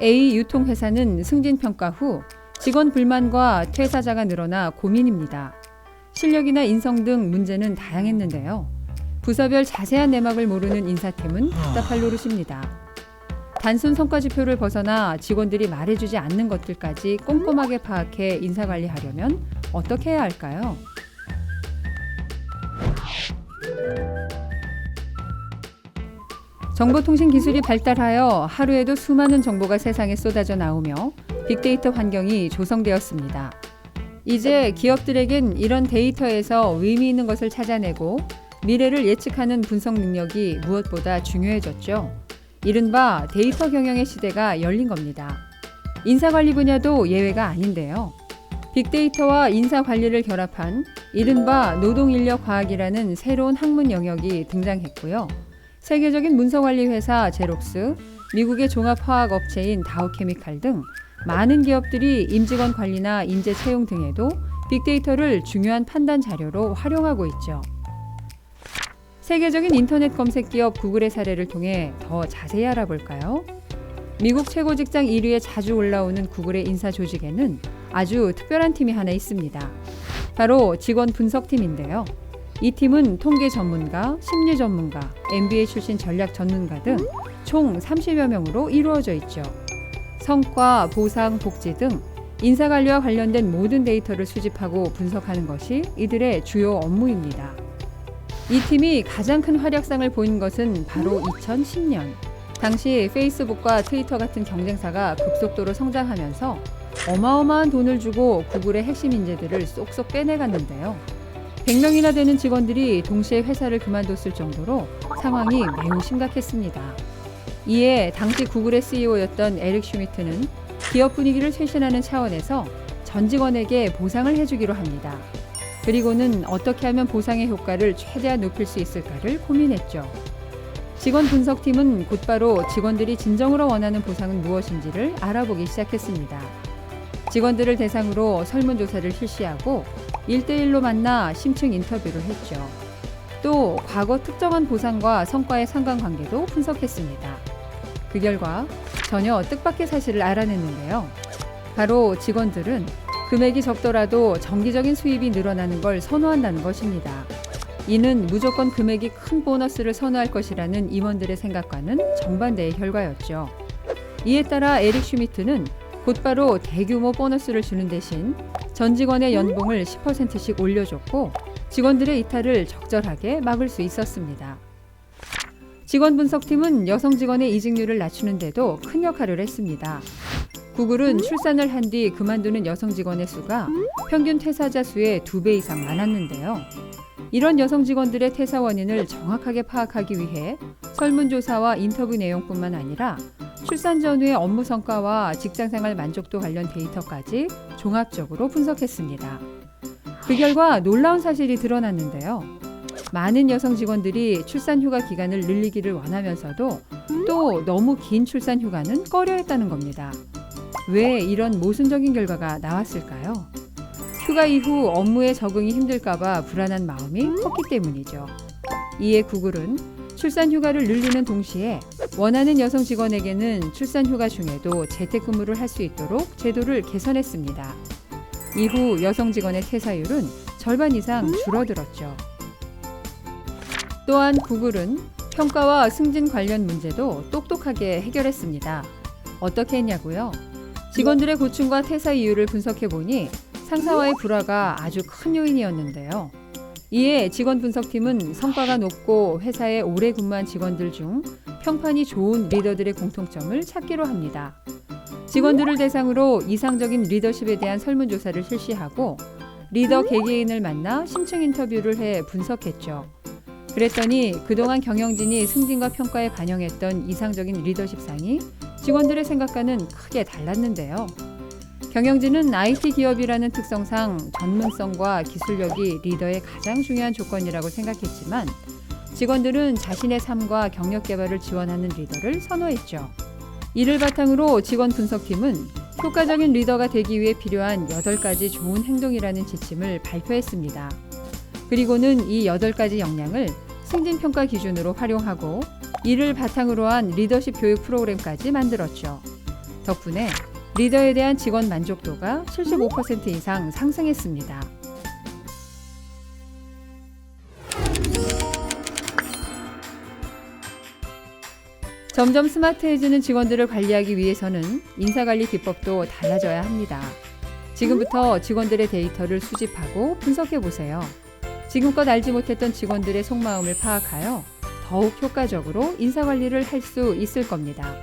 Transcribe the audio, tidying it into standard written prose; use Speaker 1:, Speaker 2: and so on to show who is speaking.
Speaker 1: A 유통회사는 승진 평가 후 직원 불만과 퇴사자가 늘어나 고민입니다. 실력이나 인성 등 문제는 다양했는데요. 부서별 자세한 내막을 모르는 인사팀은 답답할 노릇입니다. 단순 성과 지표를 벗어나 직원들이 말해주지 않는 것들까지 꼼꼼하게 파악해 인사관리하려면 어떻게 해야 할까요? 정보통신 기술이 발달하여 하루에도 수많은 정보가 세상에 쏟아져 나오며 빅데이터 환경이 조성되었습니다. 이제 기업들에겐 이런 데이터에서 의미 있는 것을 찾아내고 미래를 예측하는 분석 능력이 무엇보다 중요해졌죠. 이른바 데이터 경영의 시대가 열린 겁니다. 인사관리 분야도 예외가 아닌데요. 빅데이터와 인사관리를 결합한 이른바 노동인력과학이라는 새로운 학문 영역이 등장했고요. 세계적인 문서관리 회사 제록스, 미국의 종합화학업체인 다우케미칼 등 많은 기업들이 임직원 관리나 인재 채용 등에도 빅데이터를 중요한 판단 자료로 활용하고 있죠. 세계적인 인터넷 검색 기업 구글의 사례를 통해 더 자세히 알아볼까요? 미국 최고 직장 1위에 자주 올라오는 구글의 인사 조직에는 아주 특별한 팀이 하나 있습니다. 바로 직원 분석팀인데요. 이 팀은 통계 전문가, 심리 전문가, MBA 출신 전략 전문가 등 총 30여 명으로 이루어져 있죠. 성과, 보상, 복지 등 인사관리와 관련된 모든 데이터를 수집하고 분석하는 것이 이들의 주요 업무입니다. 이 팀이 가장 큰 활약상을 보인 것은 바로 2010년. 당시 페이스북과 트위터 같은 경쟁사가 급속도로 성장하면서 어마어마한 돈을 주고 구글의 핵심 인재들을 쏙쏙 빼내갔는데요. 100명이나 되는 직원들이 동시에 회사를 그만뒀을 정도로 상황이 매우 심각했습니다. 이에 당시 구글의 CEO였던 에릭 슈미트는 기업 분위기를 쇄신하는 차원에서 전 직원에게 보상을 해주기로 합니다. 그리고는 어떻게 하면 보상의 효과를 최대한 높일 수 있을까를 고민했죠. 직원 분석팀은 곧바로 직원들이 진정으로 원하는 보상은 무엇인지를 알아보기 시작했습니다. 직원들을 대상으로 설문조사를 실시하고 1대1로 만나 심층 인터뷰를 했죠. 또 과거 특정한 보상과 성과의 상관관계도 분석했습니다. 그 결과 전혀 뜻밖의 사실을 알아냈는데요. 바로 직원들은 금액이 적더라도 정기적인 수입이 늘어나는 걸 선호한다는 것입니다. 이는 무조건 금액이 큰 보너스를 선호할 것이라는 임원들의 생각과는 정반대의 결과였죠. 이에 따라 에릭 슈미트는 곧바로 대규모 보너스를 주는 대신 전 직원의 연봉을 10%씩 올려줬고 직원들의 이탈을 적절하게 막을 수 있었습니다. 직원 분석팀은 여성 직원의 이직률을 낮추는 데도 큰 역할을 했습니다. 구글은 출산을 한 뒤 그만두는 여성 직원의 수가 평균 퇴사자 수의 2배 이상 많았는데요. 이런 여성 직원들의 퇴사 원인을 정확하게 파악하기 위해 설문조사와 인터뷰 내용뿐만 아니라 출산 전후의 업무 성과와 직장생활 만족도 관련 데이터까지 종합적으로 분석했습니다. 그 결과 놀라운 사실이 드러났는데요. 많은 여성 직원들이 출산 휴가 기간을 늘리기를 원하면서도 또 너무 긴 출산 휴가는 꺼려했다는 겁니다. 왜 이런 모순적인 결과가 나왔을까요? 휴가 이후 업무에 적응이 힘들까봐 불안한 마음이 컸기 때문이죠. 이에 구글은 출산 휴가를 늘리는 동시에 원하는 여성 직원에게는 출산 휴가 중에도 재택근무를 할 수 있도록 제도를 개선했습니다. 이후 여성 직원의 퇴사율은 절반 이상 줄어들었죠. 또한 구글은 평가와 승진 관련 문제도 똑똑하게 해결했습니다. 어떻게 했냐고요? 직원들의 고충과 퇴사 이유를 분석해보니 상사와의 불화가 아주 큰 요인이었는데요. 이에 직원 분석팀은 성과가 높고 회사에 오래 근무한 직원들 중 평판이 좋은 리더들의 공통점을 찾기로 합니다. 직원들을 대상으로 이상적인 리더십에 대한 설문조사를 실시하고 리더 개개인을 만나 심층 인터뷰를 해 분석했죠. 그랬더니 그동안 경영진이 승진과 평가에 반영했던 이상적인 리더십상이 직원들의 생각과는 크게 달랐는데요. 경영진은 IT 기업이라는 특성상 전문성과 기술력이 리더의 가장 중요한 조건이라고 생각했지만 직원들은 자신의 삶과 경력 개발을 지원하는 리더를 선호했죠. 이를 바탕으로 직원 분석팀은 효과적인 리더가 되기 위해 필요한 8가지 좋은 행동이라는 지침을 발표했습니다. 그리고는 이 8가지 역량을 승진평가 기준으로 활용하고 이를 바탕으로 한 리더십 교육 프로그램까지 만들었죠. 덕분에 리더에 대한 직원 만족도가 75% 이상 상승했습니다. 점점 스마트해지는 직원들을 관리하기 위해서는 인사관리 기법도 달라져야 합니다. 지금부터 직원들의 데이터를 수집하고 분석해 보세요. 지금껏 알지 못했던 직원들의 속마음을 파악하여 더욱 효과적으로 인사관리를 할 수 있을 겁니다.